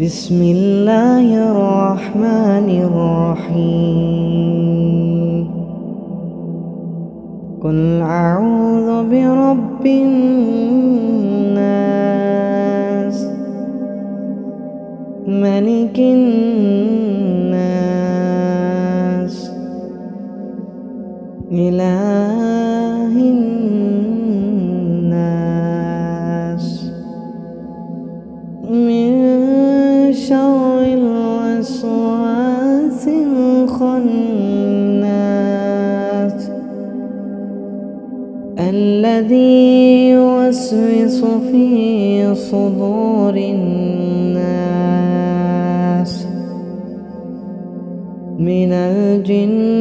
بسم الله الرحمن الرحيم. قل أعوذ برب الناس، ملك الناس، إله الناس، من شر الوسواس الخناس الذي يوسوس في صدور الناس من الجنة